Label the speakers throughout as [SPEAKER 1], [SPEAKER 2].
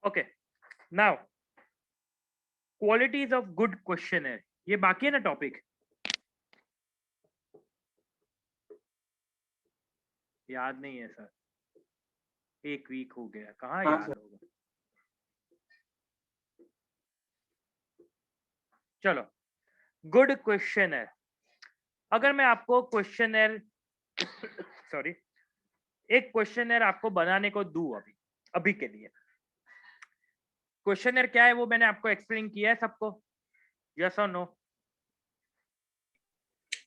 [SPEAKER 1] Okay, now qualities of good questioner, ये बाकी है ना टॉपिक, याद नहीं है सर, एक वीक हो गया, कहाँ
[SPEAKER 2] हाँ
[SPEAKER 1] याद
[SPEAKER 2] सर।
[SPEAKER 1] होगा। चलो, गुड क्वेश्चनर, अगर मैं आपको क्वेश्चनर सॉरी एक क्वेश्चनर आपको बनाने को दूं अभी अभी के लिए, क्वेश्चनर क्या है वो मैंने आपको एक्सप्लेन किया है सबको, यस और नो?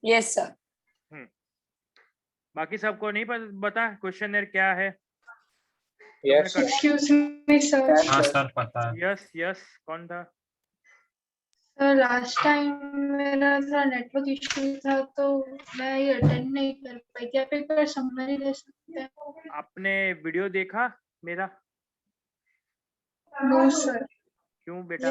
[SPEAKER 3] Yes sir.
[SPEAKER 1] बाकी सबको नहीं बता क्वेश्चनर क्या है?
[SPEAKER 2] Yes
[SPEAKER 4] excuse me sir.
[SPEAKER 5] हाँ सर पता है।
[SPEAKER 1] यस यस, कौन था?
[SPEAKER 4] सर लास्ट टाइम मेरा थोड़ा नेटवर्क इशू था तो मैं ये अटेंड नहीं कर पाई थी। आप एक बार समझ ले सकते हैं?
[SPEAKER 1] आपने वीडियो देखा मेरा?
[SPEAKER 4] No sir.
[SPEAKER 1] क्यों बेटा?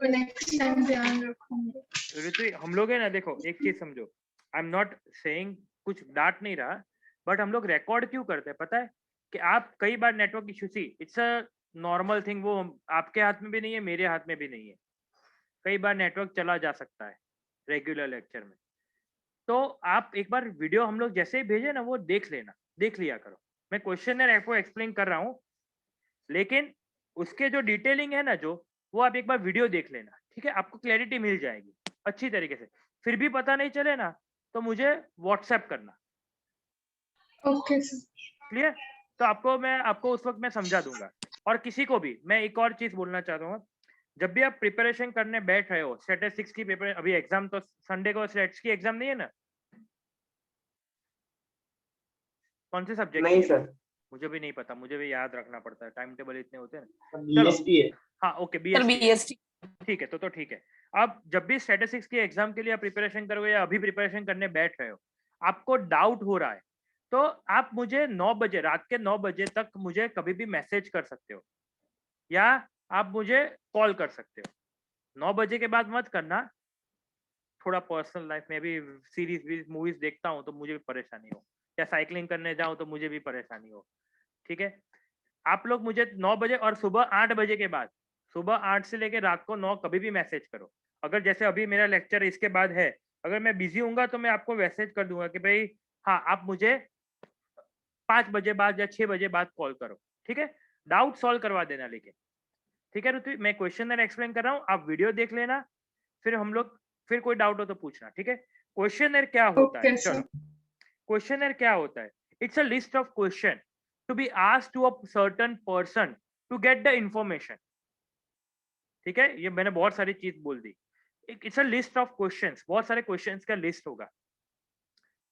[SPEAKER 4] नेक्स्ट टाइम ध्यान रखूंगी।
[SPEAKER 1] ऋतु, हम लोग है ना, देखो एक चीज समझो, आई एम नॉट सेइंग, कुछ डांट नहीं रहा, बट हम लोग रिकॉर्ड क्यों करते हैं पता है? कि आप कई बार network issue, see it's a normal thing, वो आपके हाथ में भी नहीं है, मेरे हाथ में भी नहीं है, कई बार नेटवर्क चला जा सकता है रेगुलर लेक्चर में। तो आप एक बार वीडियो हम लोग जैसे ही भेजे ना वो देख लेना, देख लिया करो। मैं क्वेश्चनर आपको एक्सप्लेन कर रहा हूँ, लेकिन उसके जो डिटेलिंग है ना, जो वो आप एक बार वीडियो देख लेना, ठीक है? आपको क्लैरिटी मिल जाएगी अच्छी तरीके से। फिर भी पता नहीं चले ना तो मुझे व्हाट्सएप करना,
[SPEAKER 4] ओके सर।
[SPEAKER 1] क्लियर? तो आपको उस वक्त मैं समझा दूंगा। और किसी को भी मैं एक और चीज बोलना चाहता हूँ, जब भी आप प्रिपरेशन करने बैठ रहे हो स्टैटिस्टिक्स की पेपर, अभी एग्जाम तो संडे को स्टैट्स की एग्जाम नहीं है ना? कौन से सब्जेक्ट की
[SPEAKER 2] नहीं
[SPEAKER 1] है?
[SPEAKER 2] सर,
[SPEAKER 1] मुझे भी नहीं पता, मुझे भी याद रखना पड़ता है, टाइम टेबल इतने होते हैं ना।
[SPEAKER 2] बीएसटी है।
[SPEAKER 1] हाँ ओके,
[SPEAKER 3] सर
[SPEAKER 1] बीएसटी,
[SPEAKER 3] बीएसटी।
[SPEAKER 1] ठीक है। तो ठीक है, आप जब भी स्टैटिस्टिक्स की एग्जाम के लिए आप प्रिपरेशन करोगे या अभी प्रिपरेशन करने बैठ रहे हो, आपको डाउट हो रहा है, तो आप मुझे 9 बजे, रात के 9 बजे तक मुझे कभी भी मैसेज कर सकते हो या आप मुझे कॉल कर सकते हो। 9 बजे के बाद मत करना, थोड़ा पर्सनल लाइफ में भी सीरीज मूवीज देखता हूँ तो मुझे भी परेशानी हो, या साइकिलिंग करने जाऊँ तो मुझे भी परेशानी हो, ठीक है? आप लोग मुझे 9 बजे और सुबह 8 बजे के बाद, सुबह 8 से लेकर रात को 9 कभी भी मैसेज करो। अगर जैसे अभी मेरा लेक्चर इसके बाद है, अगर मैं बिजी हूँगा तो मैं आपको मैसेज कर दूंगा कि भाई हाँ आप मुझे 5 बजे बाद या 6 बजे बाद कॉल करो, ठीक है? डाउट सॉल्व करवा देना लेकिन, ठीक है ऋतु? मैं क्वेश्चनर एक्सप्लेन कर रहा हूँ, आप वीडियो देख लेना, फिर हम लोग, फिर कोई डाउट हो तो पूछना, ठीक है? क्वेश्चनर क्या होता है?
[SPEAKER 4] ओके
[SPEAKER 1] चलो,
[SPEAKER 4] सर।
[SPEAKER 1] क्वेश्चनर क्या होता है? It's a list of question to be asked to a certain person to get the information, ठीक है? ये मैंने बहुत सारी चीज बोल दी। It's a list of questions, बहुत सारे क्वेश्चंस का लिस्ट होगा,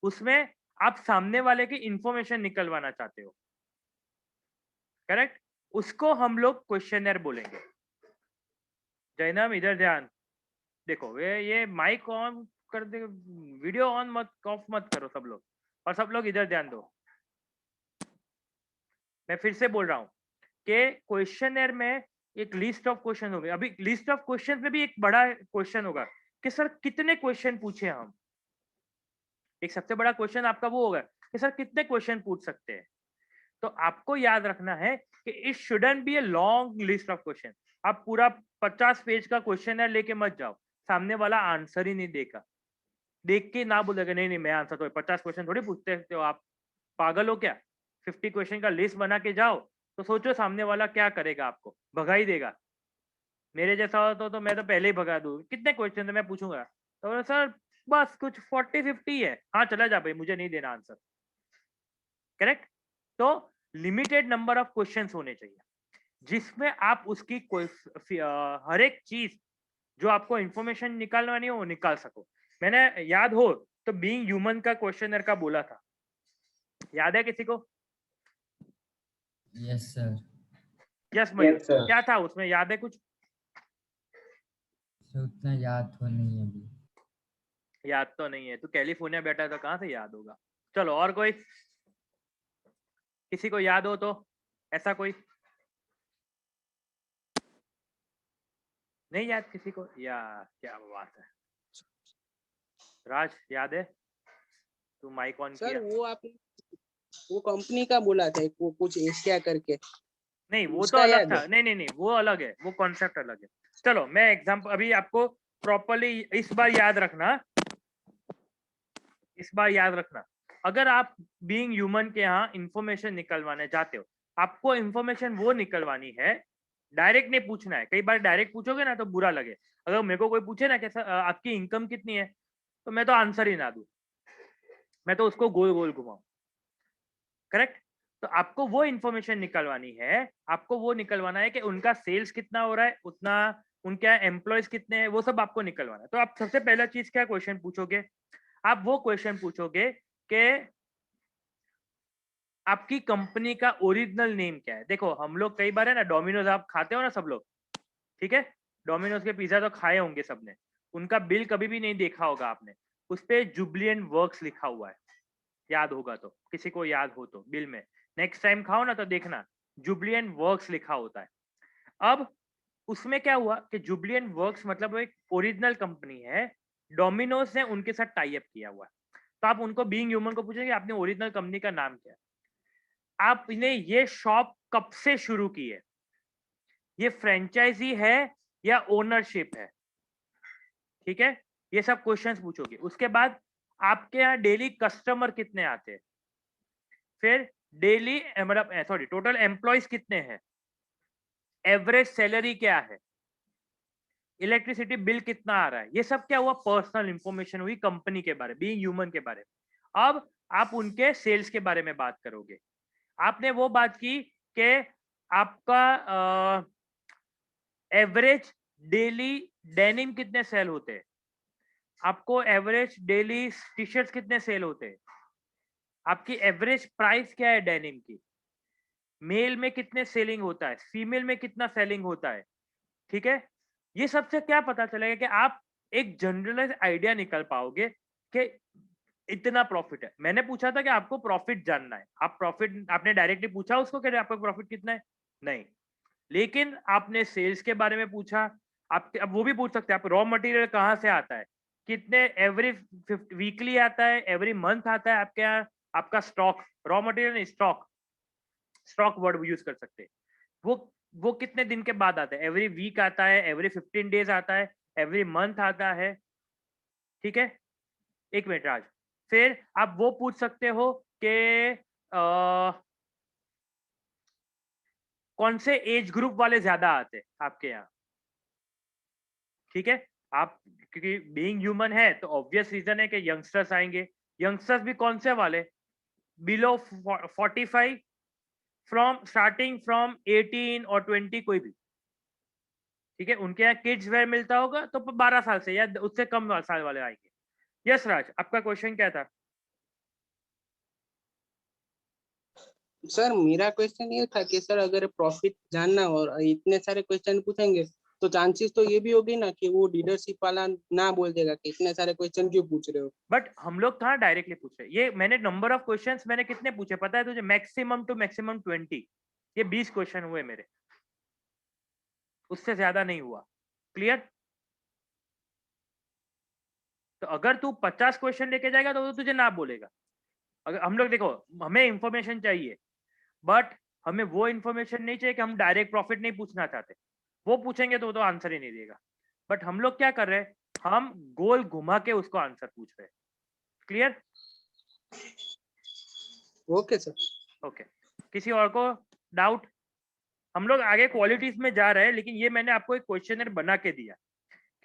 [SPEAKER 1] उसमें आप सामने वाले की इंफॉर्मेशन निकलवाना चाहते हो, करेक्ट? उसको हम लोग क्वेश्चनर बोलेंगे। जैनम इधर ध्यान, देखो ये माइक ऑन कर दे, वीडियो ऑन मत, ऑफ मत करो सब लोग, और सब लोग इधर ध्यान दो। मैं फिर से बोल रहा हूँ कि क्वेश्चनर में एक लिस्ट ऑफ क्वेश्चन होंगे। अभी लिस्ट ऑफ क्वेश्चन में भी एक बड़ा क्वेश्चन होगा कि सर कितने क्वेश्चन पूछे हम। एक सबसे बड़ा क्वेश्चन आपका वो होगा कि सर कितने क्वेश्चन पूछ सकते हैं। तो आपको याद रखना है कि it shouldn't be a long list of question. आप पूरा 50 पेज का क्वेश्चन है लेके मत जाओ, सामने वाला आंसर ही नहीं देगा, देख के ना बोलेगा नहीं नहीं मैं आंसर, तो 50 क्वेश्चन थोड़ी पूछते हो आप, पागल हो क्या? 50 क्वेश्चन का लिस्ट बना के जाओ तो सोचो सामने वाला क्या करेगा, आपको भगा ही देगा। मेरे जैसा हो तो मैं तो पहले ही भगा दूं, कितने क्वेश्चन है मैं पूछूंगा तो सर बस कुछ 40-50 है, हाँ चला जा भाई, मुझे नहीं देना आंसर, करेक्ट? तो लिमिटेड नंबर ऑफ क्वेश्चंस होने चाहिए जिसमें आप उसकी हर एक चीज जो आपको इंफॉर्मेशन निकालवानी हो वो निकाल सको। मैंने याद हो तो बीइंग ह्यूमन का क्वेश्चनर का बोला था, याद है किसी को?
[SPEAKER 5] Yes sir.
[SPEAKER 1] यस मयूर,
[SPEAKER 2] Yes, sir.
[SPEAKER 1] क्या था उसमें, याद है कुछ?
[SPEAKER 5] सर उतना याद तो नहीं है अभी।
[SPEAKER 1] याद तो नहीं है, तू कैलिफोर्निया बैठा है तो कहाँ से याद होगा। चलो और कोई, किसी को याद हो तो, ऐसा कोई नहीं याद किसी को? या क्या बात है, राज याद है? तू माइक ऑन
[SPEAKER 6] सर
[SPEAKER 1] किया?
[SPEAKER 6] वो आप
[SPEAKER 3] वो कंपनी का बोला था वो कुछ एशिया करके।
[SPEAKER 1] नहीं, वो तो
[SPEAKER 3] उसका
[SPEAKER 1] अलग
[SPEAKER 3] याद
[SPEAKER 1] था।
[SPEAKER 3] है?
[SPEAKER 1] नहीं नहीं नहीं, वो अलग है, वो कॉन्सेप्ट अलग है। चलो मैं एग्जांपल अभी आपको प्रॉपर्ली इस बार याद रखना, इस बार याद रखना। अगर आप बीइंग ह्यूमन के यहाँ इंफॉर्मेशन निकलवाने जाते हो, आपको इंफॉर्मेशन वो निकलवानी है, डायरेक्ट नहीं पूछना है। कई बार डायरेक्ट पूछोगे ना तो बुरा लगे। अगर मेरे को कोई पूछे ना कि सर आपकी इनकम कितनी है, तो मैं तो आंसर ही ना दूं, मैं तो उसको गोल गोल घुमाऊं। करेक्ट? तो आपको वो इंफॉर्मेशन निकलवानी है, आपको वो निकलवाना है कि उनका सेल्स कितना हो रहा है, उतना उनके एम्प्लॉयज कितने हैं, वो सब आपको निकलवाना है। तो आप सबसे पहला चीज क्या क्वेश्चन पूछोगे? आप वो क्वेश्चन पूछोगे कि आपकी कंपनी का ओरिजिनल नेम क्या है। देखो हम लोग कई बार है ना, डोमिनोज आप खाते हो ना सब लोग, ठीक है? डोमिनोज के पिज्जा तो खाए होंगे सबने, उनका बिल कभी भी नहीं देखा होगा आपने, उस पे जुबिलिएंट वर्क्स लिखा हुआ है, याद होगा तो, किसी को याद हो तो बिल में नेक्स्ट टाइम खाओ ना तो देखना जुबिलिएंट वर्क्स लिखा होता है। अब उसमें क्या हुआ कि जुबिलिएंट वर्क्स मतलब वो एक ओरिजिनल कंपनी है, डोमिनोज ने उनके साथ टाई अप किया हुआ है। तो आप उनको बीइंग ह्यूमन को पूछेंगे आपने ओरिजिनल कंपनी का नाम क्या है, आपने ये शॉप कब से शुरू की है, ये फ्रेंचाइजी है या ओनरशिप है, ठीक है? ये सब क्वेश्चंस पूछोगे। उसके बाद आपके यहाँ डेली कस्टमर कितने आते हैं, फिर डेली मतलब सॉरी टोटल एम्प्लॉयज कितने हैं, एवरेज सैलरी क्या है, इलेक्ट्रिसिटी बिल कितना आ रहा है, ये सब क्या हुआ, पर्सनल इंफॉर्मेशन हुई कंपनी के बारे में, बीइंग ह्यूमन के बारे में। अब आप उनके सेल्स के बारे में बात करोगे। आपने वो बात की कि आपका एवरेज डेली डेनिम कितने सेल होते हैं, आपको एवरेज डेली टी शर्ट्स कितने सेल होते हैं, आपकी एवरेज प्राइस क्या है डेनिम की, मेल में कितने सेलिंग होता है, फीमेल में कितना सेलिंग होता है, ठीक है? ये सबसे क्या पता चलेगा कि आप एक जनरलाइज आइडिया निकल पाओगे कि इतना प्रॉफिट है। मैंने पूछा था कि आपको प्रॉफिट जानना है, आप प्रॉफिट आपने डायरेक्टली पूछा उसको कि आपका प्रॉफिट कितना है, नहीं, लेकिन आपने सेल्स के बारे में पूछा। आप अब वो भी पूछ सकते हैं आप रॉ मटेरियल कहाँ से आता है, कितने एवरी वीकली आता है, एवरी मंथ आता है आपके यहाँ, आपका stock, raw material stock, stock word use कर सकते हैं। वो कितने दिन के बाद आता है, एवरी वीक आता है, एवरी 15 डेज आता है, एवरी मंथ आता है, ठीक है? एक मिनट राज। फिर आप वो पूछ सकते हो कि कौन से एज ग्रुप वाले ज्यादा आते हैं आपके यहाँ, ठीक है? आप क्योंकि बीइंग ह्यूमन है तो ऑब्वियस रीजन है कि यंगस्टर्स आएंगे। यंगस्टर्स भी कौन से वाले, बिलो 45, फ्रॉम स्टार्टिंग फ्रॉम 18 और 20 कोई भी, ठीक है? उनके यहाँ किड्स वेयर मिलता होगा तो 12 साल से या उससे कम साल वाले आएंगे। यस राज, आपका क्वेश्चन क्या था?
[SPEAKER 3] सर मेरा क्वेश्चन ये था कि सर अगर प्रॉफिट जानना और इतने सारे क्वेश्चन पूछेंगे तो चांसेस तो ये भी होगी ना कि वो लीडरशिप वाला ना बोल देगा कि इतने सारे क्वेश्चन क्यों पूछ रहे हो।
[SPEAKER 1] बट हम लोग कहाँ डायरेक्टली पूछ रहे, ये मैंने नंबर ऑफ क्वेश्चंस मैंने कितने पूछे पता है तुझे, मैक्सिमम टू मैक्सिमम 20, ये 20 क्वेश्चन हुए मेरे, उससे ज्यादा नहीं हुआ। क्लियर? तो अगर तू 50 क्वेश्चन लेके जाएगा तो तुझे ना बोलेगा। अगर हम लोग देखो, हमें इंफॉर्मेशन चाहिए, बट हमें वो इंफॉर्मेशन नहीं चाहिए कि हम डायरेक्ट प्रॉफिट नहीं पूछना चाहते, वो पूछेंगे तो वो तो आंसर ही नहीं देगा। बट हम लोग क्या कर रहे हैं, हम गोल घुमा के उसको आंसर पूछ रहे हैं। क्लियर?
[SPEAKER 3] Okay sir.
[SPEAKER 1] ओके, किसी और को डाउट? हम लोग आगे क्वालिटीज में जा रहे हैं, लेकिन ये मैंने आपको एक क्वेश्चनर बना के दिया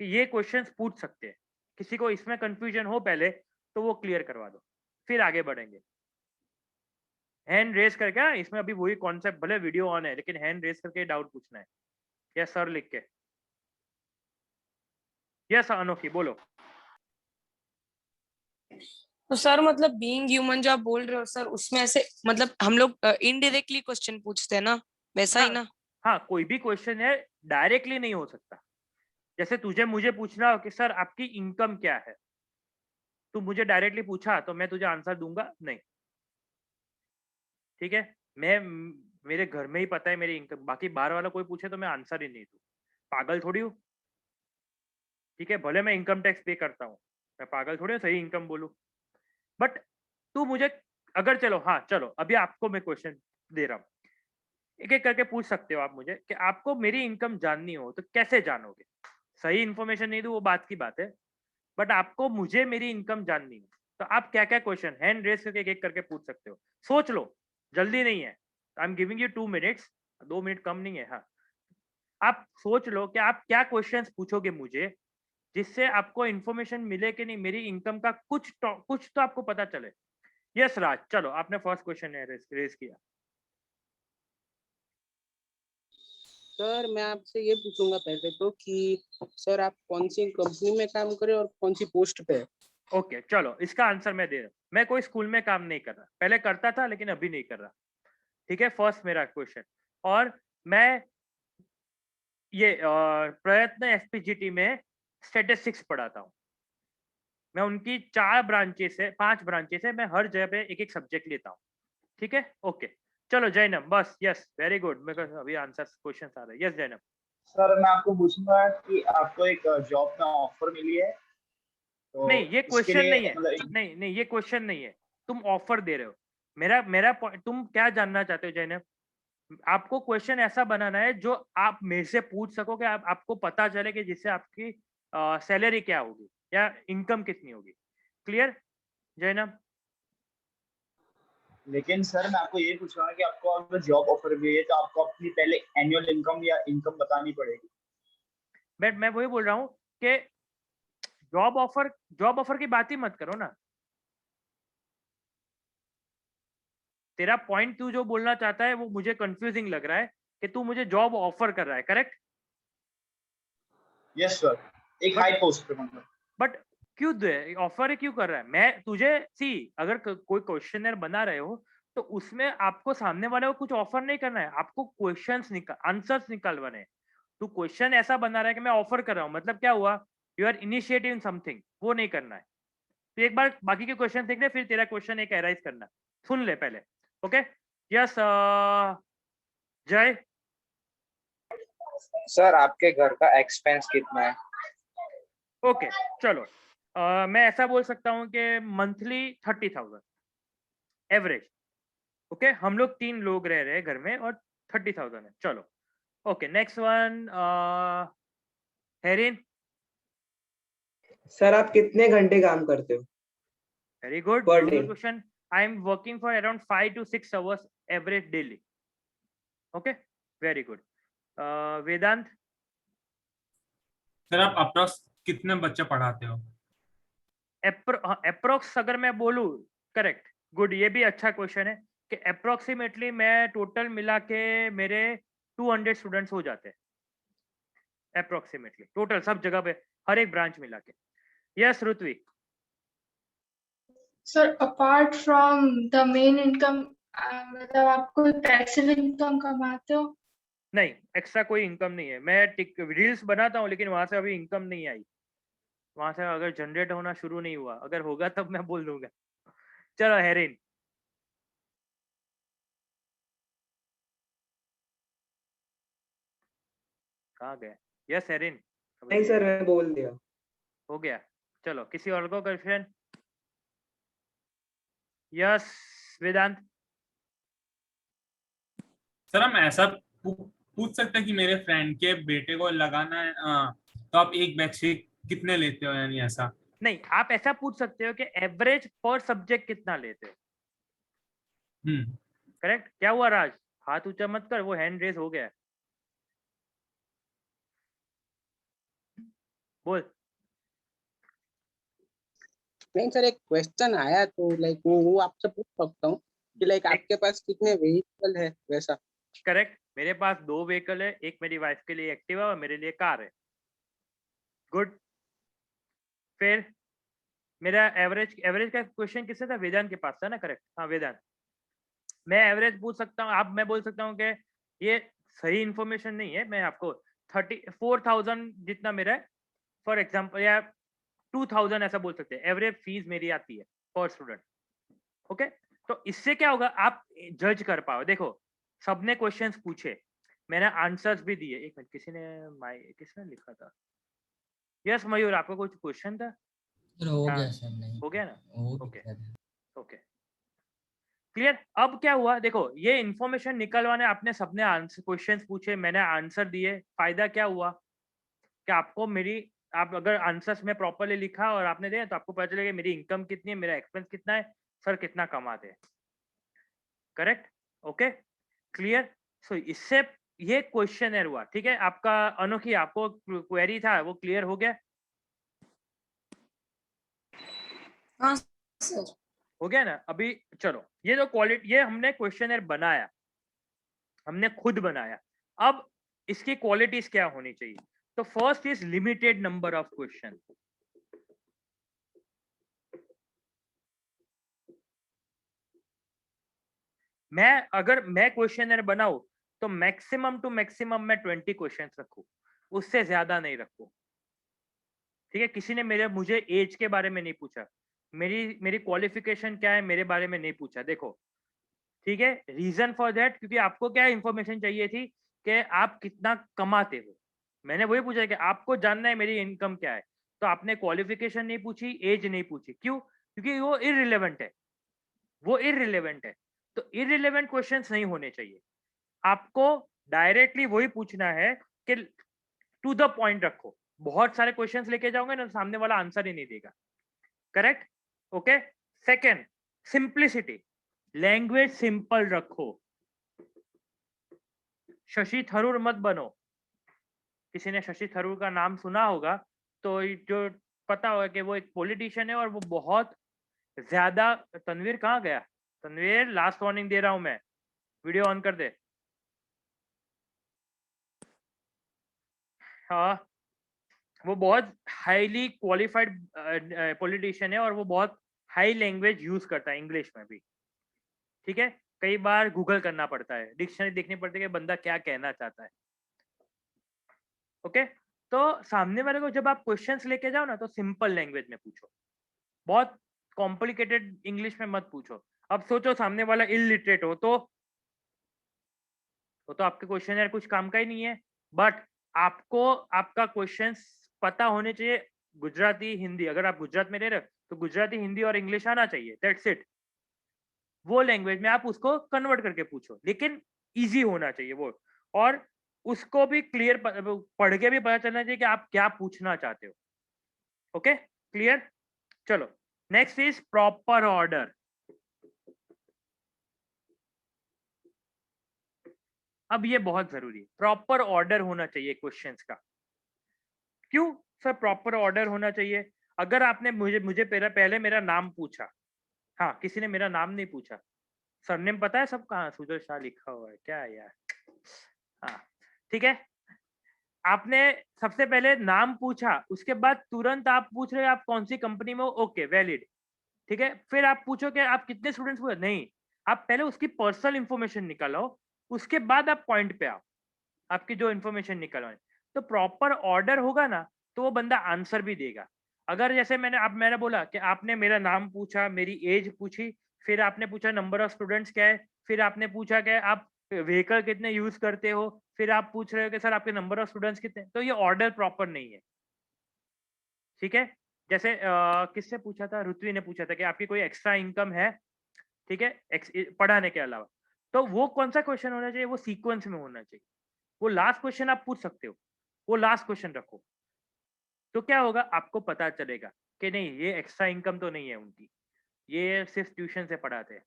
[SPEAKER 1] कि ये क्वेश्चंस पूछ सकते हैं। किसी को इसमें कंफ्यूजन हो पहले तो वो क्लियर करवा दो, फिर आगे बढ़ेंगे। हैंड रेस करके, हाँ, इसमें अभी वही कॉन्सेप्ट, भले वीडियो ऑन है लेकिन हैंड रेस करके डाउट पूछना है, या सर लिख के। यस अनोखी बोलो।
[SPEAKER 6] तो सर मतलब बीइंग ह्यूमन जो आप बोल रहे हो सर, उसमें ऐसे मतलब हम लोग इनडायरेक्टली क्वेश्चन पूछते हैं ना, वैसा ही ना?
[SPEAKER 1] हाँ, कोई भी क्वेश्चन है डायरेक्टली नहीं हो सकता। जैसे तुझे मुझे पूछना हो कि सर आपकी इनकम क्या है, तू मुझे डायरेक्टली पूछा तो मैं तुझे आंसर दूंगा नहीं, ठीक है? मैं मेरे घर में ही पता है मेरी इनकम, बाकी बाहर वाला कोई पूछे तो मैं आंसर ही नहीं दूं, पागल थोड़ी हूँ, ठीक है? भले मैं इनकम टैक्स पे करता हूँ, मैं पागल थोड़ी हूँ सही इनकम बोलूं। बट तू मुझे अगर चलो हाँ चलो अभी आपको मैं क्वेश्चन दे रहा हूँ, एक एक करके पूछ सकते हो आप मुझे कि आपको मेरी इनकम जाननी हो तो कैसे जानोगे? सही इन्फॉर्मेशन नहीं दूं वो बात की बात है, बट आपको मुझे मेरी इनकम जाननी है तो आप क्या क्या क्वेश्चन हैंड रेस करके एक एक करके पूछ सकते हो। सोच लो, जल्दी नहीं है, I am giving you 2 minutes, 2 minute कम नहीं है। हाँ, आप सोच लो कि आप क्या क्वेश्चंस पूछोगे मुझे जिससे आपको इन्फॉर्मेशन मिले कि नहीं मेरी इनकम का कुछ तो आपको पता चले। यस राज, चलो आपने फर्स्ट क्वेश्चन रेज किया।
[SPEAKER 3] सर मैं आपसे ये पूछूंगा पहले तो कि सर आप कौन सी कंपनी में काम करें और कौन सी पोस्ट पे है?
[SPEAKER 1] ओके चलो इसका आंसर मैं दे रहा हूँ। मैं कोई स्कूल में काम नहीं कर रहा, पहले करता था लेकिन अभी नहीं कर रहा। ठीक है, फर्स्ट मेरा क्वेश्चन। और मैं ये प्रयत्न एसपीजीटी में स्टैटिस्टिक्स पढ़ाता हूँ। मैं उनकी 4 ब्रांचेस है, 5 ब्रांचेस है, मैं हर जगह पे एक एक सब्जेक्ट लेता हूँ। ठीक है, ओके चलो जैनब, बस यस वेरी गुड, मेरे को अभी आंसर क्वेश्चन आ रहे हैं। यस जैनब।
[SPEAKER 2] सर मैं आपको पूछूंगा कि आपको एक जॉब का ऑफर मिली है तो
[SPEAKER 1] नहीं ये
[SPEAKER 2] इसके
[SPEAKER 1] क्वेश्चन
[SPEAKER 2] लिए
[SPEAKER 1] नहीं है,
[SPEAKER 2] मतलब
[SPEAKER 1] नहीं नहीं ये क्वेश्चन नहीं है, तुम ऑफर दे रहे हो। मेरा मेरा तुम क्या जानना चाहते हो जैनब? आपको क्वेश्चन ऐसा बनाना है जो आप मेरे से पूछ सको कि आपको पता चले कि जिससे आपकी सैलरी क्या होगी या इनकम कितनी होगी। क्लियर जैनब?
[SPEAKER 2] लेकिन सर मैं आपको ये पूछ रहा हूँ कि आपको अगर जॉब ऑफर मिली है तो आपको अपनी पहले एनुअल इनकम या इनकम बतानी पड़ेगी।
[SPEAKER 1] बट मैं वही बोल रहा हूँ कि जॉब ऑफर की बात ही मत करो ना। तेरा पॉइंट तू जो बोलना चाहता है वो मुझे कंफ्यूजिंग लग रहा है कि तू मुझे जॉब ऑफर कर रहा है, करेक्ट?
[SPEAKER 2] यस सर, एक
[SPEAKER 1] बट
[SPEAKER 2] हाई पोस्ट पे मतलब।
[SPEAKER 1] बट क्यों दे ऑफर क्यों कर रहा है? मैं तुझे सी, अगर कोई क्वेश्चनर बना रहे हो तो उसमें आपको सामने वाले को कुछ ऑफर नहीं करना है, आपको क्वेश्चंस निकाल आंसर्स निकालवाने हैं। तू क्वेश्चन ऐसा बना रहा है कि मैं ऑफर कर रहा हूँ, मतलब क्या हुआ? यू आर इनिशिएटिंग समथिंग, वो नहीं करना है। तो एक बार बाकी के क्वेश्चन देख ले, फिर तेरा क्वेश्चन एक एराइज करना, सुन ले पहले। ओके यस जय।
[SPEAKER 7] सर आपके घर का एक्सपेंस कितना है?
[SPEAKER 1] ओके चलो मैं ऐसा बोल सकता हूँ कि मंथली 30,000 एवरेज। ओके हम लोग 3 लोग रह रहे हैं घर में और 30,000 है। चलो ओके नेक्स्ट वन हेरिन।
[SPEAKER 8] सर आप कितने घंटे काम करते हो
[SPEAKER 1] very good,
[SPEAKER 8] per
[SPEAKER 1] every
[SPEAKER 8] day?
[SPEAKER 1] Good question. I am working for around 5 to 6 hours average daily. Okay very good. Vedant.
[SPEAKER 5] Sir आप अप्रोक्स कितने बच्चे पढ़ाते हो?
[SPEAKER 1] अप्रोक्स अगर मैं बोलूँ, करेक्ट, गुड, ये भी अच्छा क्वेश्चन है कि अप्रोक्सीमेटली मैं टोटल मिला के मेरे 200 स्टूडेंट्स हो जाते हैं अप्रोक्सीमेटली, टोटल सब जगह पे हर एक ब्रांच मिला के। Yes Ritvik.
[SPEAKER 4] Sir apart from the main income मतलब आप कोई पैसिव इनकम कमाते हो?
[SPEAKER 1] नहीं, एक्स्ट्रा कोई इनकम नहीं है। मैं रील्स बनाता हूँ लेकिन वहां से अभी इनकम नहीं आई, वहां से अगर जनरेट होना शुरू नहीं हुआ, अगर होगा तब मैं बोल दूंगा। चलो हेरिन। कहाँ गए? Yes herein.
[SPEAKER 8] नहीं सर मैं बोल दिया।
[SPEAKER 1] हो गया। चलो किसी और को क्वेश्चन? यस वेदांत।
[SPEAKER 5] सर हम ऐसा पूछ सकते हैं कि मेरे फ्रेंड के बेटे को लगाना है तो आप एक बैच से कितने लेते हो, यानी ऐसा?
[SPEAKER 1] नहीं, आप ऐसा पूछ सकते हो कि एवरेज पर सब्जेक्ट कितना लेते हो। करेक्ट। क्या हुआ राज, हाथ ऊंचा मत कर, वो हैंड रेस हो गया है। बोल।
[SPEAKER 3] नहीं सर एक क्वेश्चन आया तो लाइक वो आपसे पूछ सकता हूँ कि लाइक आपके पास कितने व्हीकल है वैसा?
[SPEAKER 1] करेक्ट, मेरे पास 2 व्हीकल है, एक मेरी वाइफ के लिए एक्टिवा और मेरे लिए कार है। गुड। फिर मेरा एवरेज एवरेज का क्वेश्चन किससे था? वेदांत के पास था ना, करेक्ट। हाँ वेदांत। मैं एवरेज पूछ सकता हूँ, आप मैं बोल सकता हूँ कि ये सही इन्फॉर्मेशन नहीं है, मैं आपको 34,000 जितना मेरा है फॉर एग्जाम्पल, या 2,000 ऐसा बोल सकते हैं एवरेज फीस मेरी आती है पर स्टूडेंट। ओके, तो इससे क्या होगा, आप जज कर पाओ। देखो सबने क्वेश्चंस पूछे, मैंने आंसर्स भी दिए। एक मिनट, किसने लिखा था? यस मयूर, आपका कुछ क्वेश्चन था?
[SPEAKER 5] सर हो
[SPEAKER 1] हाँ,
[SPEAKER 5] गया सर, नहीं
[SPEAKER 1] हो गया ना?
[SPEAKER 5] वो
[SPEAKER 1] ओके
[SPEAKER 5] दिक्कत है।
[SPEAKER 1] Okay clear? अब क्या हुआ देखो, ये इन्फॉर्मेशन निकलवाने आपने सबने आंसर क्वेश्चंस पूछे, मैंने आंसर दिए, फायदा क्या हुआ कि आपको मेरी, आप अगर आंसर्स में प्रॉपरली लिखा और आपने दिया तो आपको पता चलेगा मेरी इनकम कितनी है, मेरा एक्सपेंस कितना है, सर कितना कमाते हैं। करेक्ट? Okay, clear? सो इससे ये क्वेश्चनर हुआ, ठीक है? आपका अनोखी आपको क्वेरी था वो क्लियर हो गया?
[SPEAKER 6] हाँ सर।
[SPEAKER 1] हो गया ना? अभी चलो, ये जो क्वालिटी, ये हमने क्वेश्चनर बनाया, हमने खुद बनाया। अब इसकी क्वालिटीज क्या होनी चाहिए? तो first is limited number of question. अगर मैं क्वेश्चनर बनाऊं तो मैक्सिमम टू मैक्सिमम मैं 20 क्वेश्चन रखूं, उससे ज्यादा नहीं रखूं। ठीक है? किसी ने मुझे एज के बारे में नहीं पूछा, मेरी क्वालिफिकेशन क्या है मेरे बारे में नहीं पूछा। देखो, ठीक है, रीजन फॉर दैट, क्योंकि आपको क्या इंफॉर्मेशन चाहिए थी कि आप कितना कमाते हो। मैंने वही पूछा कि आपको जानना है मेरी इनकम क्या है, तो आपने क्वालिफिकेशन नहीं पूछी, एज नहीं पूछी। क्यों? क्योंकि वो इररिलेवेंट है, वो इररिलेवेंट है। तो इररिलेवेंट क्वेश्चंस नहीं होने चाहिए। आपको डायरेक्टली वही पूछना है कि टू द पॉइंट रखो। बहुत सारे क्वेश्चंस लेके जाओगे ना, सामने वाला आंसर ही नहीं देगा। Correct? Okay. Second, simplicity, language simple रखो। शशि थरूर मत बनो। किसी ने शशि थरूर का नाम सुना होगा तो जो पता होगा कि वो एक पॉलिटिशियन है और वो बहुत ज्यादा। तनवीर कहाँ गया? तनवीर, लास्ट वार्निंग दे रहा हूं मैं, वीडियो ऑन कर दे। हाँ, वो बहुत हाईली क्वालिफाइड पॉलिटिशियन है और वो बहुत हाई लैंग्वेज यूज करता है, इंग्लिश में भी। ठीक है? कई बार गूगल करना पड़ता है, डिक्शनरी देखनी पड़ती है कि बंदा क्या कहना चाहता है। ओके, तो सामने वाले को जब आप क्वेश्चंस लेके जाओ ना तो सिंपल लैंग्वेज में पूछो, बहुत कॉम्प्लिकेटेड इंग्लिश में मत पूछो। अब सोचो सामने वाला इलिटरेट हो तो आपके क्वेश्चन यार कुछ काम का ही नहीं है। बट आपको आपका क्वेश्चन पता होने चाहिए, गुजराती हिंदी, अगर आप गुजरात में रह रहे हो तो गुजराती हिंदी और इंग्लिश आना चाहिए, दैट्स इट। वो लैंग्वेज में आप उसको कन्वर्ट करके पूछो, लेकिन इजी होना चाहिए वो, और उसको भी क्लियर पढ़ के भी पता चलना चाहिए कि आप क्या पूछना चाहते हो। Okay, clear? चलो, नेक्स्ट इज प्रॉपर ऑर्डर। अब ये बहुत जरूरी है, प्रॉपर ऑर्डर होना चाहिए क्वेश्चंस का। क्यों सर प्रॉपर ऑर्डर होना चाहिए? अगर आपने मुझे पहले मेरा नाम पूछा, हाँ, किसी ने मेरा नाम नहीं पूछा, सरनेम पता है सब कहाँ? सुजल शाह लिखा हुआ है क्या यार? हाँ, ठीक है। आपने सबसे पहले नाम पूछा, उसके बाद तुरंत आप पूछ रहे हो आप कौन सी कंपनी में हो, ओके, वैलिड, ठीक है। फिर आप पूछो कि आप कितने स्टूडेंट्स हुए, नहीं, आप पहले उसकी पर्सनल इंफॉर्मेशन निकालो, उसके बाद आप पॉइंट पे आओ, आपकी जो इंफॉर्मेशन निकलवानी। तो प्रॉपर ऑर्डर होगा ना तो वो बंदा आंसर भी देगा। अगर जैसे मैंने बोला कि आपने मेरा नाम पूछा, मेरी एज पूछी, फिर आपने पूछा नंबर ऑफ स्टूडेंट्स क्या है, फिर आपने पूछा कि आप व्हीकल कितने यूज करते हो, फिर आप पूछ रहे हो कि सर आपके नंबर ऑफ स्टूडेंट्स कितने, तो ये ऑर्डर प्रॉपर नहीं है। ठीक है? जैसे किससे पूछा था, ऋत्वी ने पूछा था कि आपकी कोई एक्स्ट्रा इनकम है, ठीक है, पढ़ाने के अलावा, तो वो कौन सा क्वेश्चन होना चाहिए? वो सीक्वेंस में होना चाहिए। वो लास्ट क्वेश्चन आप पूछ सकते हो, वो लास्ट क्वेश्चन रखो, तो क्या होगा, आपको पता चलेगा कि नहीं ये एक्स्ट्रा इनकम तो नहीं है उनकी, ये सिर्फ ट्यूशन से पढ़ाते हैं।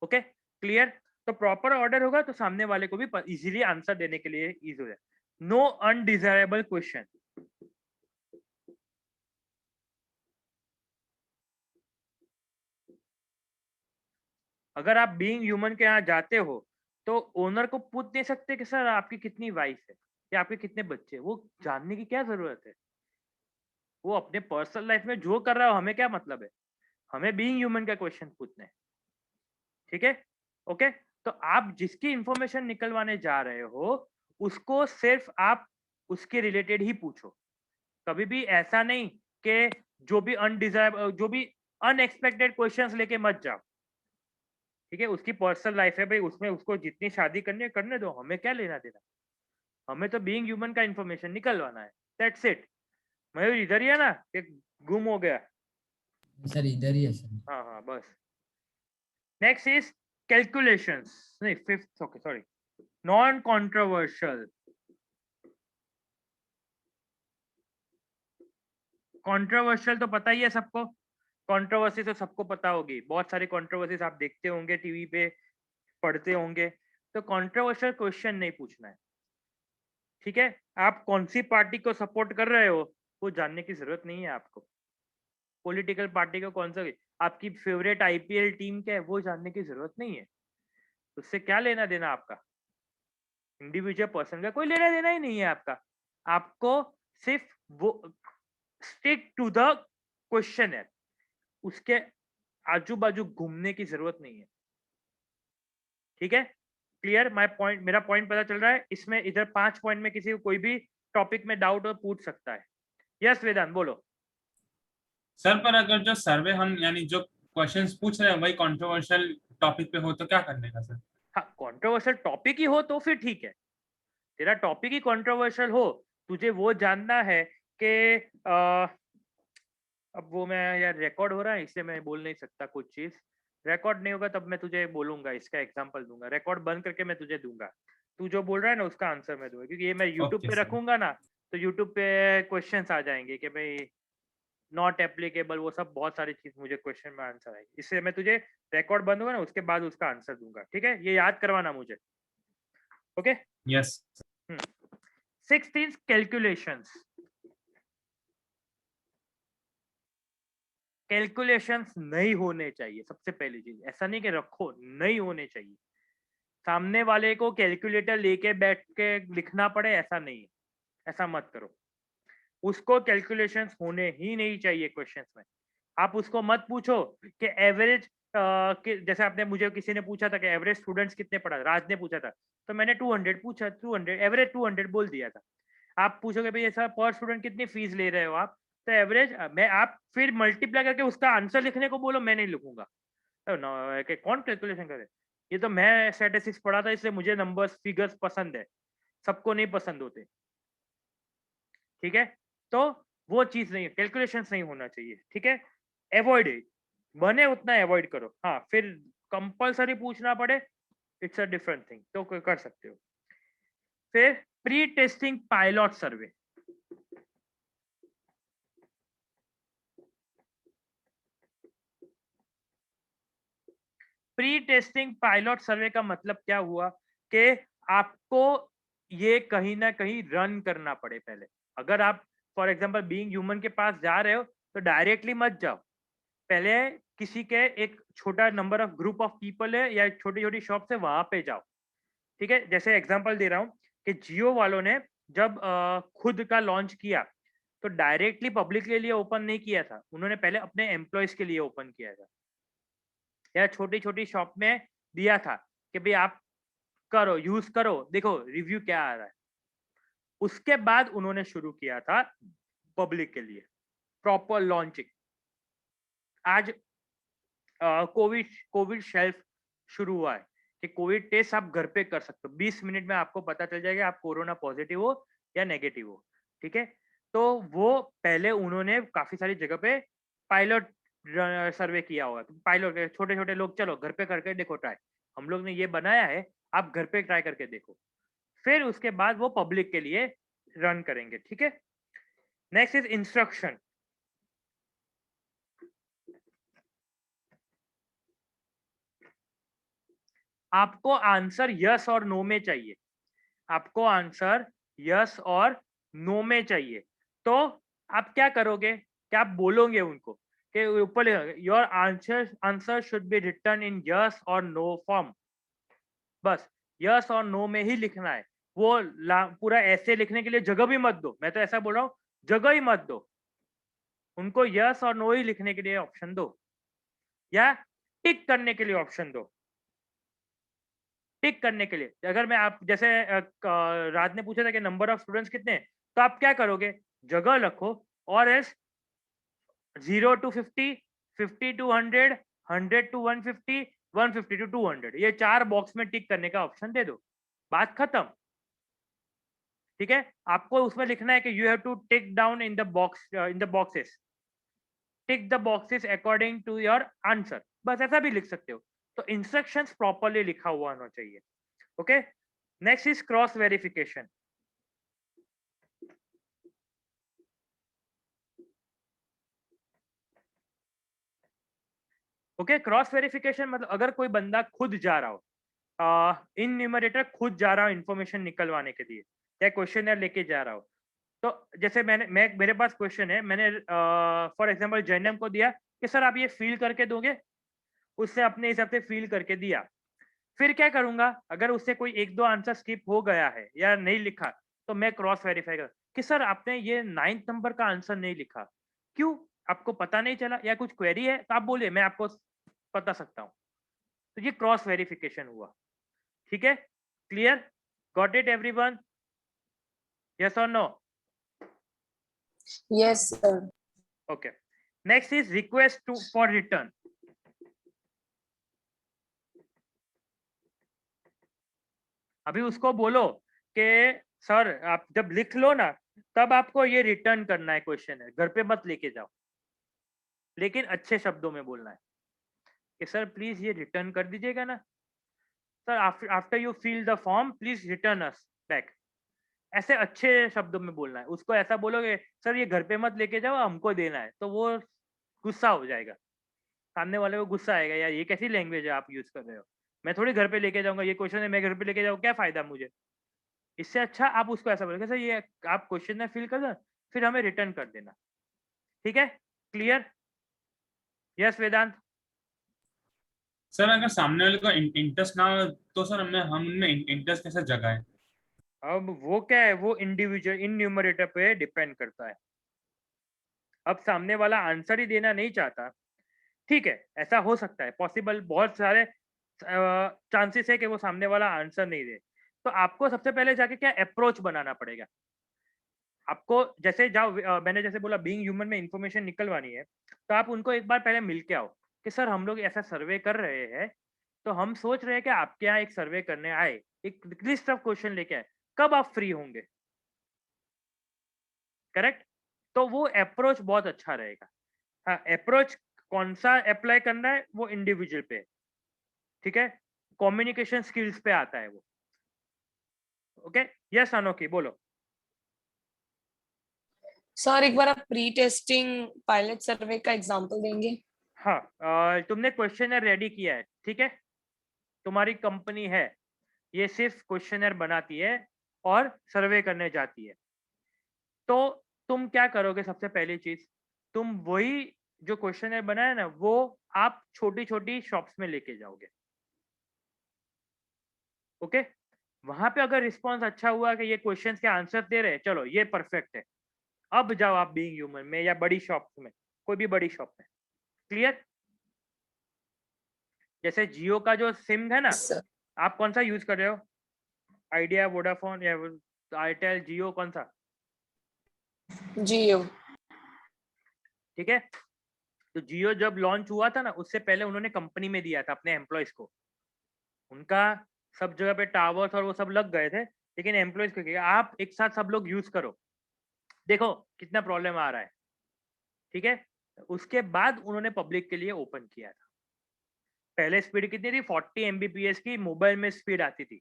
[SPEAKER 1] Okay, clear? तो प्रॉपर ऑर्डर होगा तो सामने वाले को भी इजीली आंसर देने के लिए इजी हो जाए। No undesirable question. अगर आप बीइंग ह्यूमन के यहाँ जाते हो तो ओनर को पूछ नहीं सकते कि सर आपकी कितनी वाइफ है या आपके कितने बच्चे, वो जानने की क्या जरूरत है? वो अपने पर्सनल लाइफ में जो कर रहा हो हमें क्या मतलब है? हमें बीइंग ह्यूमन का क्वेश्चन पूछना है। ठीक है? ओके, तो आप जिसकी इंफॉर्मेशन निकलवाने जा रहे हो उसको सिर्फ आप उसके रिलेटेड ही पूछो। कभी भी ऐसा नहीं कि जो भी जो भी अनएक्सपेक्टेड क्वेश्चंस लेके मत जाओ। ठीक है? उसकी पर्सनल लाइफ है भाई, उसमें उसको जितनी शादी करनी है करने दो, हमें क्या लेना देना। हमें तो बीइंग ह्यूमन का इंफॉर्मेशन निकलवाना है, दैट्स इट। मयूर इधर ही है ना, कि गुम हो गया?
[SPEAKER 9] सर इधर ही है सर।
[SPEAKER 1] हाँ हाँ, बस नेक्स्ट इज कैलकुलेशंस, नहीं fifth, okay sorry, non controversial. Controversial तो पता ही है सबको, कंट्रोवर्सी तो सबको पता होगी, बहुत सारी कंट्रोवर्सीज आप देखते होंगे टीवी पे, पढ़ते होंगे, तो कंट्रोवर्शियल क्वेश्चन नहीं पूछना है, ठीक है। आप कौन सी पार्टी को सपोर्ट कर रहे हो वो जानने की जरूरत नहीं है आपको, पॉलिटिकल पार्टी को कौन सा, आपकी फेवरेट आईपीएल टीम क्या है वो जानने की जरूरत नहीं है, उससे क्या लेना देना आपका, इंडिविजुअल पर्सन का कोई लेना देना ही नहीं है आपका, आपको सिर्फ वो स्टिक टू द क्वेश्चन है, उसके आजू बाजू घूमने की जरूरत नहीं है, ठीक है। क्लियर माय पॉइंट, मेरा पॉइंट पता चल रहा है। इसमें इधर 5 पॉइंट में किसी को कोई भी टॉपिक में डाउट हो पूछ सकता है। यस वेदांत बोलो।
[SPEAKER 5] सर पर अगर जो सर्वे हम यानी जो क्वेश्चंस पूछ रहे हैं वही कंट्रोवर्शियल टॉपिक पे हो तो क्या करने का सर?
[SPEAKER 1] हाँ, कंट्रोवर्शियल टॉपिक ही हो तो फिर ठीक है, तेरा टॉपिक ही कंट्रोवर्शियल हो, तुझे वो जानना है कि अब वो मैं यार रिकॉर्ड हो रहा है इसलिए मैं बोल नहीं सकता कुछ चीज, रिकॉर्ड नहीं होगा तब मैं तुझे बोलूंगा, इसका एग्जांपल दूंगा, रिकॉर्ड बंद करके मैं तुझे दूंगा, तू जो बोल रहा है ना उसका आंसर मैं दूंगा, क्योंकि ये मैं यूट्यूब
[SPEAKER 5] Okay,
[SPEAKER 1] पे
[SPEAKER 5] sir.
[SPEAKER 1] रखूंगा ना, तो यूट्यूब पे क्वेश्चंस आ जाएंगे कि भाई नॉट एप्लीकेबल, वो सब बहुत सारी चीज मुझे क्वेश्चन में आंसर आएगी, इसलिए मैं तुझे रिकॉर्ड बंद होगा ना उसके बाद उसका आंसर दूंगा, ठीक है, ये याद करवाना मुझे, okay.
[SPEAKER 5] Yes.
[SPEAKER 1] 6th is calculations. Calculations नहीं होने चाहिए, सबसे पहली चीज, ऐसा नहीं कि रखो, नहीं होने चाहिए, सामने वाले को कैलकुलेटर लेके बैठ के लिखना पड़े ऐसा नहीं है, ऐसा मत करो, उसको कैलकुलेशंस होने ही नहीं चाहिए क्वेश्चंस में। आप उसको मत पूछो कि एवरेज, जैसे आपने मुझे किसी ने पूछा था कि एवरेज स्टूडेंट्स कितने पढ़ा, राज ने पूछा था, तो मैंने 200 पूछा, 200 एवरेज 200 बोल दिया था। आप पूछोगे भाई ऐसा पर स्टूडेंट कितनी फीस ले रहे हो आप, तो एवरेज मैं, आप फिर मल्टीप्लाई करके उसका आंसर लिखने को बोलो, मैं नहीं लिखूंगा, कौन कैलकुलेशन करे, ये तो मैं स्टैटिस्टिक्स पढ़ा था इसलिए मुझे नंबर्स फिगर्स पसंद है, सबको नहीं पसंद होते, ठीक है। तो वो चीज नहीं है, कैलकुलेशंस नहीं होना चाहिए, ठीक है, अवॉइड इट, बने उतना अवॉइड करो। हाँ, फिर कंपलसरी पूछना पड़े, इट्स अ डिफरेंट थिंग, तो कर सकते हो। फिर प्री टेस्टिंग पायलट सर्वे, प्री टेस्टिंग पायलट सर्वे का मतलब क्या हुआ कि आपको ये कहीं ना कहीं रन करना पड़े पहले, अगर आप फॉर एग्जांपल बीइंग ह्यूमन के पास जा रहे हो तो डायरेक्टली मत जाओ, पहले किसी के एक छोटा number of group of people है या छोटी छोटी शॉप है वहां पे जाओ, ठीक है। जैसे एग्जांपल दे रहा हूँ कि जियो वालों ने जब खुद का लॉन्च किया तो डायरेक्टली पब्लिक के लिए ओपन नहीं किया था, उन्होंने पहले अपने एम्प्लॉयज के लिए ओपन किया था, या छोटी छोटी शॉप में दिया था कि भाई आप करो, यूज करो, देखो रिव्यू क्या आ रहा है, उसके बाद उन्होंने शुरू किया था पब्लिक के लिए प्रॉपर लॉन्चिंग। आज कोविड शेल्फ शुरू हुआ है कि कोविड टेस्ट आप घर पे कर सकते हो, 20 मिनट में आपको पता चल जाएगा आप कोरोना पॉजिटिव हो या नेगेटिव हो, ठीक है। तो वो पहले उन्होंने काफी सारी जगह पे पायलट सर्वे किया हुआ है, पायलट छोटे छोटे लोग चलो घर पे करके देखो ट्राई, हम लोग ने ये बनाया है, आप घर पे ट्राई करके देखो, फिर उसके बाद वो पब्लिक के लिए रन करेंगे, ठीक है। नेक्स्ट इज इंस्ट्रक्शन, आपको आंसर यस और नो में चाहिए, आपको आंसर यस और नो में चाहिए, तो आप क्या करोगे, क्या आप बोलोगे उनको कि ऊपर your answer should be written in yes और नो फॉर्म, बस यस और नो में ही लिखना है, वो पूरा ऐसे लिखने के लिए जगह भी मत दो, मैं तो ऐसा बोल रहा हूँ जगह ही मत दो, उनको यस और नो ही लिखने के लिए ऑप्शन दो, या टिक करने के लिए ऑप्शन दो, टिक करने के लिए। अगर मैं आप जैसे राज ने पूछा था कि नंबर ऑफ स्टूडेंट्स कितने हैं, तो आप क्या करोगे, जगह रखो और S 0 to 50, 50 to 100, 100 to 150, 150 to 200, ये 4 बॉक्स में टिक करने का ऑप्शन दे दो, बात खत्म, ठीक है। आपको उसमें लिखना है कि you have to tick down in the box, in the boxes, tick the boxes according to your answer, बस ऐसा भी लिख सकते हो, तो इंस्ट्रक्शंस प्रॉपरली लिखा हुआ होना चाहिए। Okay, next is cross verification. Okay, cross verification मतलब अगर कोई बंदा खुद जा रहा हो, इन न्यूमरेटर खुद जा रहा हो इंफॉर्मेशन निकलवाने के लिए या क्वेश्चनर लेके जा रहा हो, तो जैसे मैं मेरे पास क्वेश्चन है, मैंने फॉर एग्जांपल जैनम को दिया कि सर आप ये फिल करके दोगे, उससे अपने हिसाब से फिल करके दिया। फिर क्या करूंगा, अगर उससे कोई एक दो आंसर स्किप हो गया है या नहीं लिखा, तो मैं क्रॉस वेरीफाई कर कि सर आपने ये 9th नंबर का आंसर नहीं लिखा, क्यों, आपको पता नहीं चला या कुछ क्वेरी है तो आप बोलिए, मैं आपको बता सकता हूँ। तो ये क्रॉस वेरिफिकेशन हुआ। ठीक है, clear, got it everyone, yes और no?
[SPEAKER 6] Yes sir.
[SPEAKER 1] Okay, next is request to for return. अभी उसको बोलो कि सर आप जब लिख लो ना, तब आपको ये रिटर्न करना है क्वेश्चन है, घर पे मत लेके जाओ, लेकिन अच्छे शब्दों में बोलना है कि सर प्लीज ये रिटर्न कर दीजिएगा ना, sir after you fill the form please return us back. ऐसे अच्छे शब्दों में बोलना है। उसको ऐसा बोलोगे सर ये घर पे मत लेके जाओ, हमको देना है, तो वो गुस्सा हो जाएगा, सामने वाले को गुस्सा आएगा, यार ये कैसी लैंग्वेज है आप यूज कर रहे हो, मैं थोड़ी घर पे लेके जाऊंगा, ये क्वेश्चन है मैं घर पे लेके जाऊँ, क्या फायदा मुझे। इससे अच्छा आप उसको ऐसा बोलोगे सर ये आप क्वेश्चन में फिल कर दो, फिर हमें रिटर्न कर देना। ठीक है, क्लियर, यस वेदांत?
[SPEAKER 5] सर अगर सामने वाले को इंटरेस्ट ना हो तो सर हम उनमें इंटरेस्ट कैसे जगाए?
[SPEAKER 1] अब वो क्या है, वो इंडिविजुअल इन न्यूमरेटर पे डिपेंड करता है। अब सामने वाला आंसर ही देना नहीं चाहता, ठीक है, ऐसा हो सकता है, पॉसिबल, बहुत सारे चांसेस है कि वो सामने वाला आंसर नहीं दे, तो आपको सबसे पहले जाके क्या अप्रोच बनाना पड़ेगा। आपको जैसे जाओ, मैंने जैसे बोला बीइंग ह्यूमन में इंफॉर्मेशन निकलवानी है, तो आप उनको एक बार पहले मिल के आओ कि सर हम लोग ऐसा सर्वे कर रहे हैं, तो हम सोच रहे हैं कि आपके यहाँ एक सर्वे करने आए, एक लिस्ट ऑफ क्वेश्चन लेके आए, कब आप फ्री होंगे, करेक्ट। तो वो अप्रोच बहुत अच्छा रहेगा। हाँ, अप्रोच कौन सा अप्लाई करना है वो इंडिविजुअल पे है, ठीक है, कम्युनिकेशन स्किल्स पे आता है वो। ओके, यस अनोखी बोलो।
[SPEAKER 6] सर एक बार आप प्री टेस्टिंग पायलट सर्वे का एग्जांपल देंगे?
[SPEAKER 1] हाँ, तुमने क्वेश्चनर रेडी किया है, ठीक है, तुम्हारी कंपनी है, ये सिर्फ क्वेश्चनर बनाती है और सर्वे करने जाती है, तो तुम क्या करोगे, सबसे पहली चीज, तुम वही जो क्वेश्चनर बनाया ना, वो आप छोटी छोटी शॉप्स में लेके जाओगे। ओके, वहां पे अगर रिस्पॉन्स अच्छा हुआ कि ये क्वेश्चंस के आंसर दे रहे हैं, चलो ये परफेक्ट है, अब जाओ आप बीइंग ह्यूमन में या बड़ी शॉप में, कोई भी बड़ी शॉप में। क्लियर, जैसे जियो का जो सिम है ना,
[SPEAKER 6] सर
[SPEAKER 1] आप कौन सा यूज कर रहे हो, आइडिया, वोडाफोन या एयरटेल, जियो, कौन सा?
[SPEAKER 6] जियो।
[SPEAKER 1] ठीक है, तो जियो जब लॉन्च हुआ था ना, उससे पहले उन्होंने कंपनी में दिया था अपने एम्प्लॉयज को, उनका सब जगह पे टावर्स और वो सब लग गए थे, लेकिन एम्प्लॉयज को किया आप एक साथ सब लोग यूज करो, देखो कितना प्रॉब्लम आ रहा है। ठीक है, उसके बाद उन्होंने पब्लिक के लिए ओपन किया था। पहले स्पीड कितनी थी, 40 Mbps की मोबाइल में स्पीड आती थी,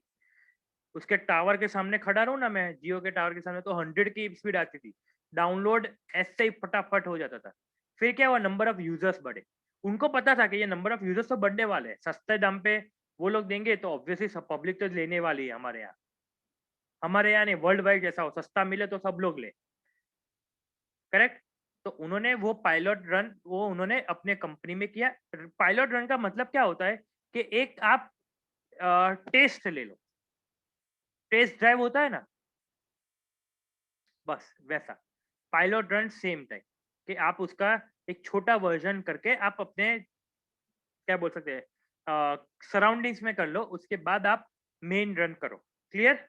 [SPEAKER 1] उसके टावर के सामने खड़ा रहूं ना मैं, जियो के टावर के सामने, तो 100 की स्पीड आती थी, डाउनलोड ऐसे ही फटाफट हो जाता था। फिर क्या हुआ, नंबर ऑफ यूजर्स बढ़े, उनको पता था कि ये नंबर ऑफ यूजर्स तो बढ़ने वाले हैं, सस्ते दाम पे वो लोग देंगे तो ऑब्वियसली सब पब्लिक तो लेने वाली है हमारे यहाँ नहीं, वर्ल्ड वाइड जैसा हो, सस्ता मिले तो सब लोग ले, करेक्ट। तो उन्होंने वो पायलट रन वो उन्होंने अपने कंपनी में किया। पायलट रन का मतलब क्या होता है कि एक आप टेस्ट ले लो, टेस्ट ड्राइव होता है ना, बस वैसा पायलट रन सेम टाइप, कि आप उसका एक छोटा वर्जन करके आप अपने क्या बोल सकते हैं सराउंडिंग्स में कर लो, उसके बाद आप मेन रन करो। क्लियर,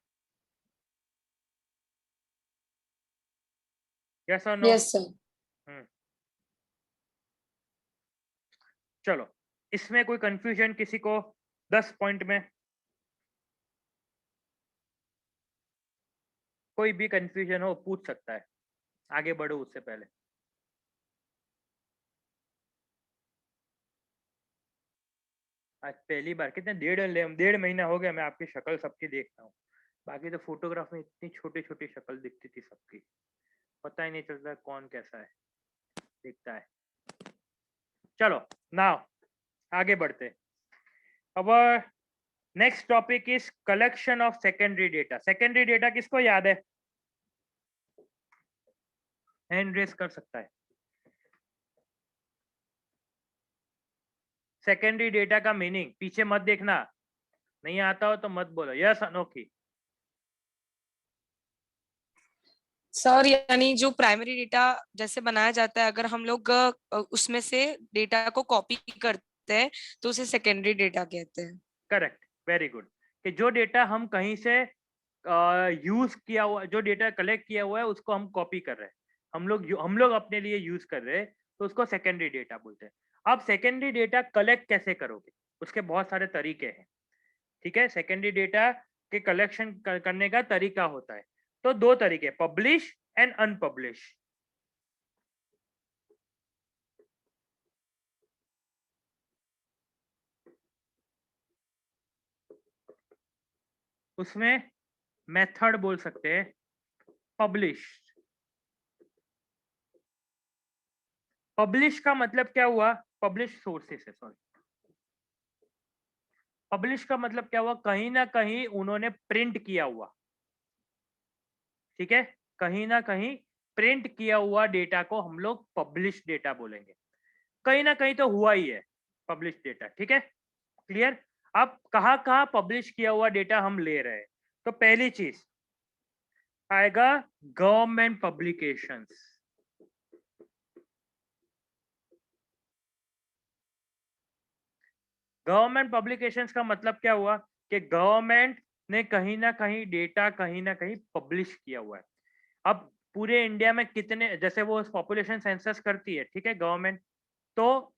[SPEAKER 1] यस और नो?
[SPEAKER 6] Yes sir.
[SPEAKER 1] चलो, इसमें कोई कंफ्यूजन किसी को 10 पॉइंट में? कोई भी कंफ्यूजन हो पूछ सकता है, आगे बढ़ो उससे पहले। आज पहली बार कितने 1.5 महीना हो गया मैं आपकी शक्ल सबकी देखता हूँ। बाकी तो फोटोग्राफ में इतनी छोटी छोटी शक्ल दिखती थी सबकी, पता ही नहीं चलता कौन कैसा है दिखता है। चलो नाउ आगे बढ़ते। अब next topic is collection of secondary data. Secondary data किसको याद है? हैंड रेस कर सकता है। सेकेंडरी डेटा का मीनिंग, पीछे मत देखना, नहीं आता हो तो मत बोलो। यस अनोखी?
[SPEAKER 6] सर यानी जो प्राइमरी डेटा जैसे बनाया जाता है, अगर हम लोग उसमें से डेटा को कॉपी करते हैं तो उसे सेकेंडरी डेटा कहते हैं।
[SPEAKER 1] Correct, very good. कि जो डेटा हम कहीं से यूज किया हुआ, जो डेटा कलेक्ट किया हुआ है उसको हम कॉपी कर रहे हैं, हम लोग अपने लिए यूज कर रहे हैं, तो उसको सेकेंडरी डेटा बोलते हैं। अब सेकेंडरी डेटा कलेक्ट कैसे करोगे? उसके बहुत सारे तरीके हैं, ठीक है। सेकेंडरी डेटा के कलेक्शन करने का तरीका होता है, तो 2 तरीके, पब्लिश एंड अनपब्लिश। उसमें मेथड बोल सकते हैं पब्लिश। पब्लिश का मतलब क्या हुआ? पब्लिश सोर्सेस है, सॉरी। पब्लिश का मतलब क्या हुआ? कहीं ना कहीं उन्होंने प्रिंट किया हुआ, ठीक है, कहीं ना कहीं प्रिंट किया हुआ डेटा को हम लोग पब्लिश डेटा बोलेंगे। कहीं ना कहीं तो हुआ ही है पब्लिश डेटा, ठीक है, क्लियर। अब कहाँ कहाँ पब्लिश किया हुआ डेटा हम ले रहे हैं? तो पहली चीज आएगा गवर्नमेंट पब्लिकेशंस। गवर्नमेंट पब्लिकेशंस का मतलब क्या हुआ? कि गवर्नमेंट ने कहीं ना कहीं डेटा कहीं ना कहीं पब्लिश किया हुआ है। अब पूरे इंडिया में कितने, जैसे वो पॉपुलेशन सेंसस करती है, ठीक है, गवर्नमेंट, तो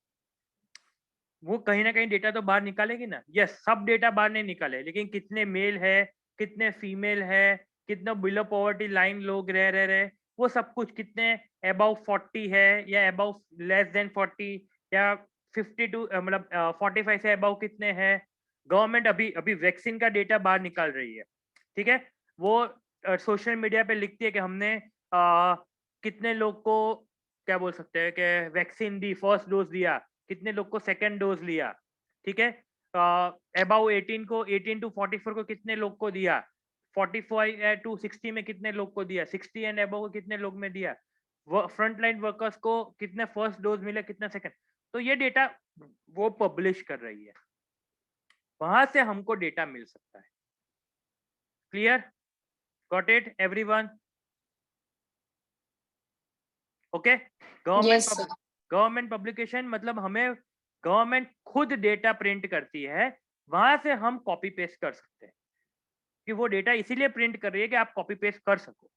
[SPEAKER 1] वो कहीं ना कहीं डेटा तो बाहर निकालेगी ना। यस, सब डेटा बाहर नहीं निकाले, लेकिन कितने मेल है, कितने फीमेल है, कितना बिलो पॉवर्टी लाइन लोग रह रहे, वो सब कुछ, कितने अबाउ 40 है या अबाउ लेस देन 40 या 52 मतलब 45 से अबाउ कितने हैं। गवर्नमेंट अभी अभी वैक्सीन का डेटा बाहर निकाल रही है, ठीक है। वो सोशल मीडिया पे लिखती है कि हमने कितने लोग को क्या बोल सकते हैं कि वैक्सीन दी, फर्स्ट डोज दिया, कितने लोग को सेकेंड डोज लिया, ठीक है। अबाउ 18 को, 18 टू 44 को कितने लोग को दिया, 45 टू 60 में कितने लोग को दिया, 60 एंड अबाउ को कितने लोग में दिया, फ्रंट लाइन वर्कर्स को कितने फर्स्ट डोज मिले, कितना सेकंड। तो ये डेटा वो पब्लिश कर रही है, वहां से हमको डेटा मिल सकता है। Clear? Got it everyone? Okay.
[SPEAKER 6] Yes, sir.
[SPEAKER 1] Government publication मतलब हमें गवर्नमेंट खुद डेटा प्रिंट करती है, वहां से हम कॉपी पेस्ट कर सकते हैं। कि वो डेटा इसीलिए प्रिंट कर रही है कि आप कॉपी पेस्ट कर सको,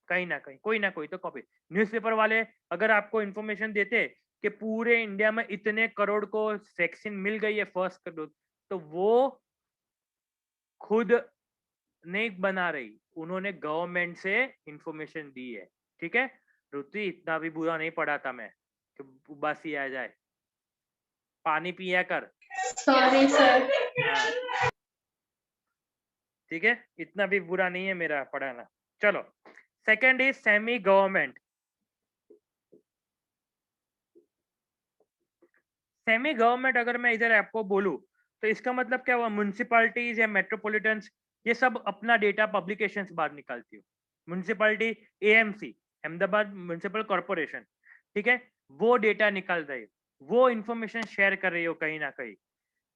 [SPEAKER 1] कहीं ना कहीं कोई ना कोई तो कॉपी। न्यूज़पेपर वाले अगर आपको इंफॉर्मेशन देते कि पूरे इंडिया में इतने करोड़ को वैक्सीन मिल गई है फर्स्ट डोज, तो वो खुद नहीं बना रही, उन्होंने गवर्नमेंट से इंफॉर्मेशन दी है, ठीक है। रुति, इतना भी बुरा नहीं पढ़ा था मैं कि उबासी आ जाए, पानी पिया कर।
[SPEAKER 4] Sorry sir.
[SPEAKER 1] हाँ, ठीक है, इतना भी बुरा नहीं है मेरा पढ़ाना। चलो, second is semi government. Semi government अगर मैं इधर आपको बोलूं तो इसका मतलब क्या हुआ? म्युनिसिपैलिटीज या मेट्रोपॉलिटन, ये सब अपना डेटा पब्लिकेशंस बाहर निकालती हो। Municipality, AMC, Ahmedabad municipal corporation, ठीक है, वो डेटा निकाल रही हो, वो इंफॉर्मेशन शेयर कर रही हो कहीं ना कहीं,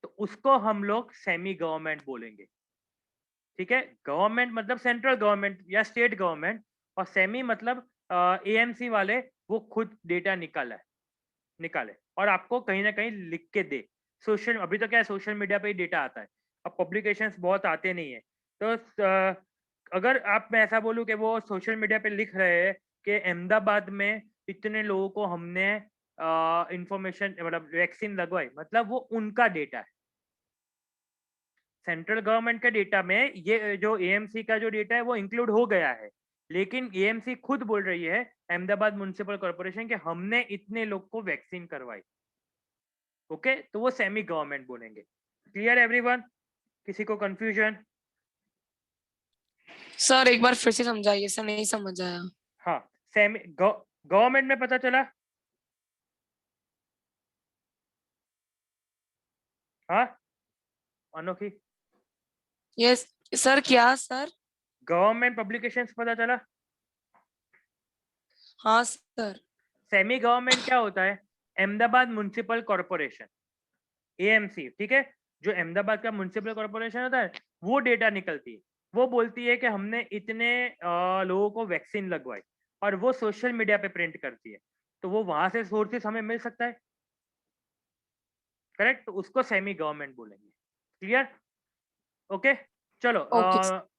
[SPEAKER 1] तो उसको हम लोग सेमी गवर्नमेंट बोलेंगे, ठीक है। गवर्नमेंट मतलब सेंट्रल गवर्नमेंट या स्टेट गवर्नमेंट, और सेमी मतलब एएमसी वाले वो खुद डेटा निकाले और आपको कहीं ना कहीं लिख के दे। सोशल, अभी तो क्या है, सोशल मीडिया पे ही डेटा आता है, अब पब्लिकेशंस बहुत आते नहीं है। तो अगर आप, मैं ऐसा बोलूं कि वो सोशल मीडिया पे लिख रहे हैं कि अहमदाबाद में इतने लोगों को हमने इंफॉर्मेशन मतलब वैक्सीन लगवाई, मतलब वो उनका डेटा है। सेंट्रल गवर्नमेंट के डेटा में ये जो एएमसी का जो डेटा है वो इंक्लूड हो गया है, लेकिन एएमसी खुद बोल रही है, अहमदाबाद म्युनिसिपल कॉर्पोरेशन, के हमने इतने लोग को वैक्सीन करवाई। ओके, तो वो सेमी गवर्नमेंट बोलेंगे। Clear everyone? किसी को कंफ्यूजन?
[SPEAKER 6] सर एक बार फिर से समझाइए सर, नहीं समझ आया।
[SPEAKER 1] हाँ, सेमी गवर्नमेंट में पता चला? हाँ अनोखी?
[SPEAKER 6] यस सर, क्या सर?
[SPEAKER 1] गवर्नमेंट पब्लिकेशंस पता चला?
[SPEAKER 6] हाँ सर।
[SPEAKER 1] सेमी गवर्नमेंट क्या होता है? अहमदाबाद म्युनिसिपल कॉर्पोरेशन, एएमसी, ठीक है? जो अहमदाबाद का म्युनिसिपल कॉर्पोरेशन होता है, वो डेटा निकलती है, वो बोलती है कि हमने इतने लोगों को वैक्सीन लगवाई, और वो सोशल मीडिया पे प्रिंट करती है, तो वो वहां से सोर्सेस हमें मिल सकता है, करेक्ट? तो उसको सेमी गवर्नमेंट बोलेंगे। क्लियर? ओके, चलो
[SPEAKER 6] ओके